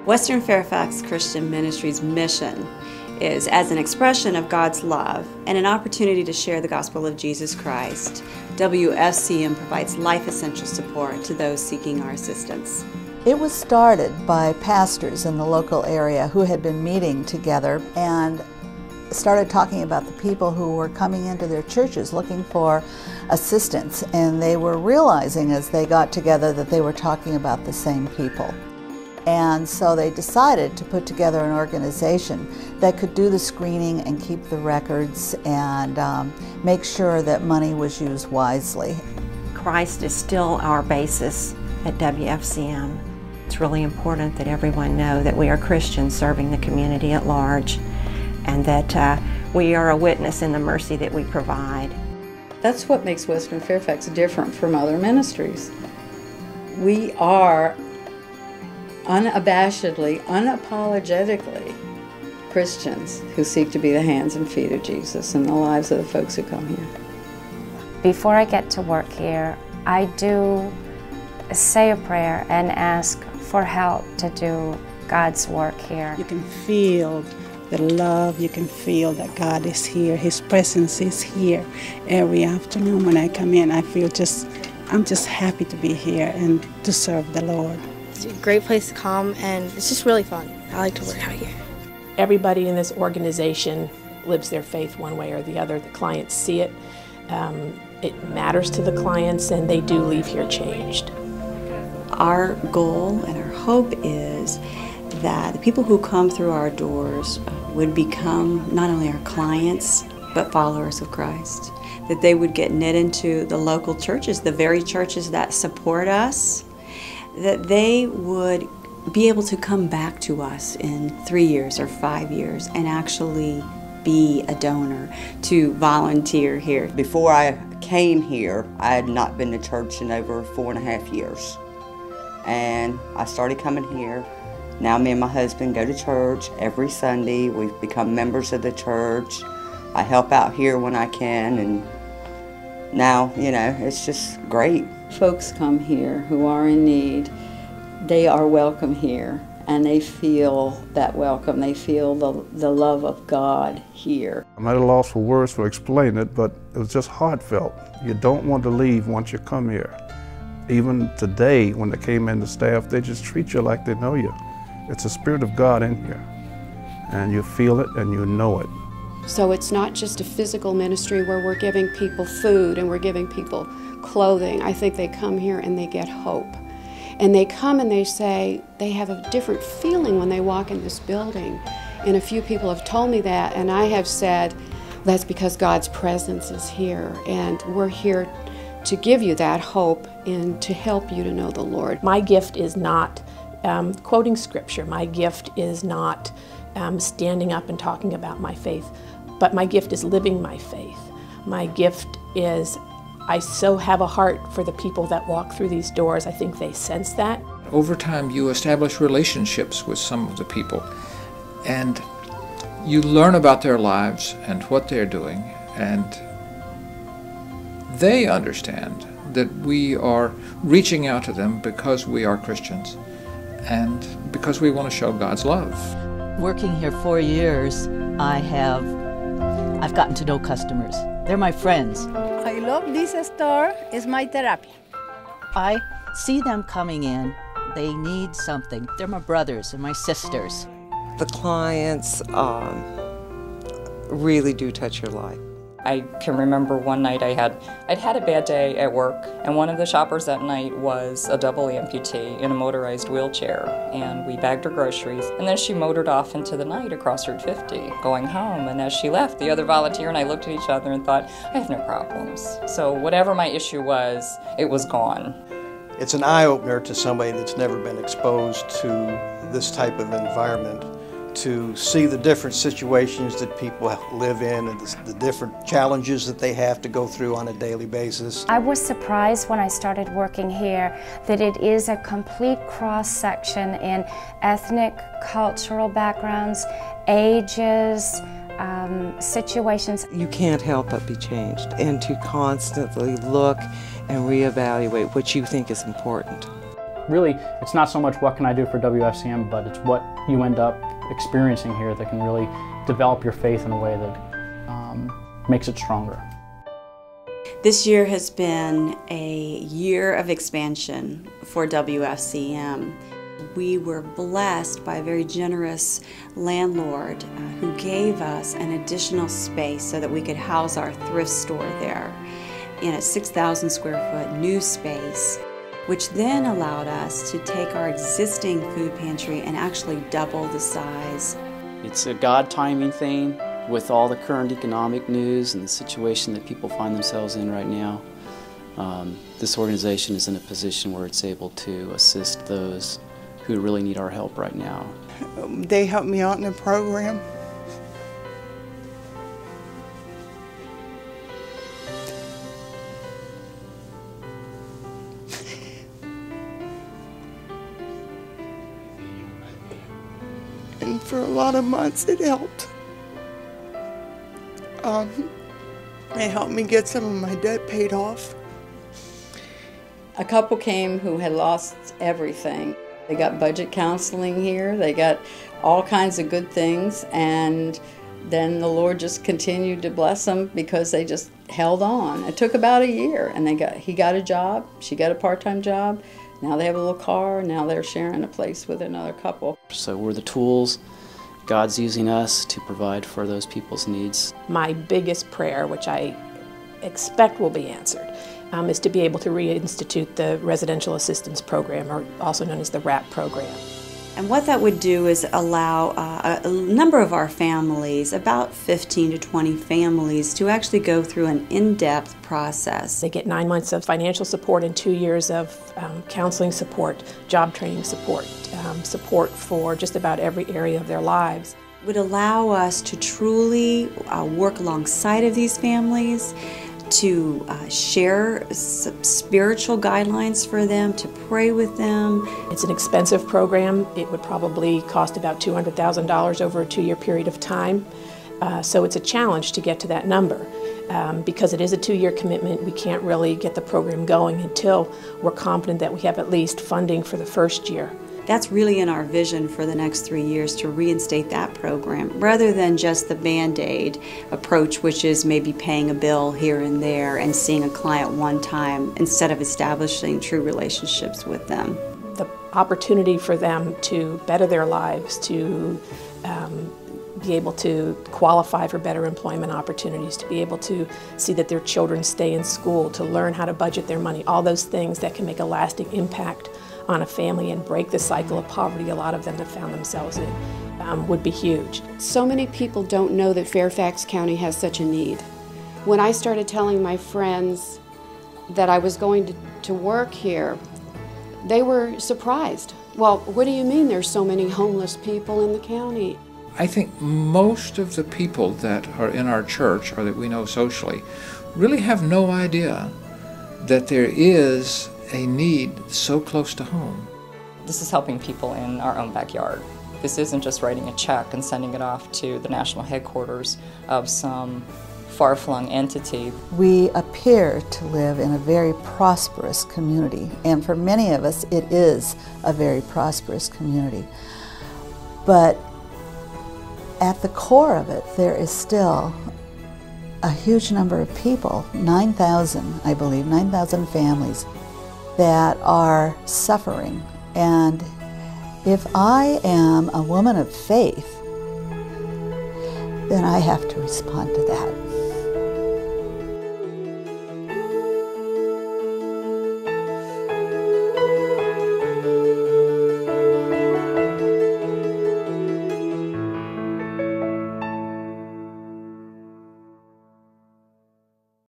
Western Fairfax Christian Ministries' mission is, as an expression of God's love and an opportunity to share the gospel of Jesus Christ, WFCM provides life-essential support to those seeking our assistance. It was started by pastors in the local area who had been meeting together and started talking about the people who were coming into their churches looking for assistance, and they were realizing as they got together that they were talking about the same people. And so they decided to put together an organization that could do the screening and keep the records and make sure that money was used wisely. Christ is still our basis at WFCM. It's really important that everyone know that we are Christians serving the community at large, and that we are a witness in the mercy that we provide. That's what makes Western Fairfax different from other ministries. We are unabashedly, unapologetically Christians who seek to be the hands and feet of Jesus in the lives of the folks who come here. Before I get to work here, I do say a prayer and ask for help to do God's work here. You can feel the love, you can feel that God is here, His presence is here. Every afternoon when I come in, I feel I'm just happy to be here and to serve the Lord. It's a great place to come, and it's just really fun. I like to work out here. Everybody in this organization lives their faith one way or the other. The clients see it. It matters to the clients, and they do leave here changed. Our goal and our hope is that the people who come through our doors would become not only our clients, but followers of Christ. That they would get knit into the local churches, the very churches that support us, that they would be able to come back to us in 3 years or 5 years and actually be a donor, to volunteer here. Before I came here, I had not been to church in over 4.5 years. And I started coming here. Now me and my husband go to church every Sunday. We've become members of the church. I help out here when I can, and now, you know, it's just great. Folks come here who are in need. They are welcome here, and they feel that welcome. They feel the love of God here. I'm at a loss for words to explain it, but it was just heartfelt. You don't want to leave once you come here. Even today, when they came in, the staff, they just treat you like they know you. It's the Spirit of God in here, and you feel it and you know it. So it's not just a physical ministry where we're giving people food and we're giving people clothing. I think they come here and they get hope. And they come and they say they have a different feeling when they walk in this building. And a few people have told me that, and I have said, that's because God's presence is here, and we're here to give you that hope and to help you to know the Lord. My gift is not quoting scripture. My gift is not standing up and talking about my faith, but my gift is living my faith. My gift is, I so have a heart for the people that walk through these doors. I think they sense that. Over time, you establish relationships with some of the people, and you learn about their lives and what they're doing, and they understand that we are reaching out to them because we are Christians and because we want to show God's love. Working here 4 years, I've gotten to know customers. They're my friends. I love this store. It's my therapy. I see them coming in. They need something. They're my brothers and my sisters. The clients really do touch your life. I can remember one night I'd had a bad day at work, and one of the shoppers that night was a double amputee in a motorized wheelchair, and we bagged her groceries, and then she motored off into the night across Route 50 going home. And as she left, the other volunteer and I looked at each other and thought, I have no problems. So whatever my issue was, it was gone. It's an eye-opener to somebody that's never been exposed to this type of environment, to see the different situations that people live in and the different challenges that they have to go through on a daily basis. I was surprised when I started working here that it is a complete cross-section in ethnic, cultural backgrounds, ages, situations. You can't help but be changed, and to constantly look and reevaluate what you think is important. Really, it's not so much what can I do for WFCM, but it's what you end up experiencing here that can really develop your faith in a way that makes it stronger. This year has been a year of expansion for WFCM. We were blessed by a very generous landlord who gave us an additional space so that we could house our thrift store there in a 6,000 square foot new space, which then allowed us to take our existing food pantry and actually double the size. It's a God timing thing with all the current economic news and the situation that people find themselves in right now. This organization is in a position where it's able to assist those who really need our help right now. They helped me out in the program. And for a lot of months it helped. It helped me get some of my debt paid off. A couple came who had lost everything. They got budget counseling here, they got all kinds of good things, and then the Lord just continued to bless them because they just held on. It took about a year, and he got a job, she got a part-time job, now they have a little car, now they're sharing a place with another couple. So we're the tools. God's using us to provide for those people's needs. My biggest prayer, which I expect will be answered, is to be able to reinstitute the Residential Assistance Program, or also known as the RAP program. And what that would do is allow a number of our families, about 15 to 20 families, to actually go through an in-depth process. They get 9 months of financial support and 2 years of counseling support, job training support, support for just about every area of their lives. It would allow us to truly work alongside of these families, to share some spiritual guidelines for them, to pray with them. It's an expensive program. It would probably cost about $200,000 over a 2-year period of time. So it's a challenge to get to that number. Because it is a 2-year commitment, we can't really get the program going until we're confident that we have at least funding for the first year. That's really in our vision for the next 3 years, to reinstate that program rather than just the Band-Aid approach, which is maybe paying a bill here and there and seeing a client one time instead of establishing true relationships with them. The opportunity for them to better their lives, to be able to qualify for better employment opportunities, to be able to see that their children stay in school, to learn how to budget their money, all those things that can make a lasting impact on a family and break the cycle of poverty a lot of them have found themselves in, would be huge. So many people don't know that Fairfax County has such a need. When I started telling my friends that I was going to work here, they were surprised. Well, what do you mean there's so many homeless people in the county? I think most of the people that are in our church, or that we know socially, really have no idea that there is a need so close to home. This is helping people in our own backyard. This isn't just writing a check and sending it off to the national headquarters of some far-flung entity. We appear to live in a very prosperous community, and for many of us it is a very prosperous community. But at the core of it, there is still a huge number of people, 9,000, I believe, 9,000 families that are suffering. And if I am a woman of faith, then I have to respond to that.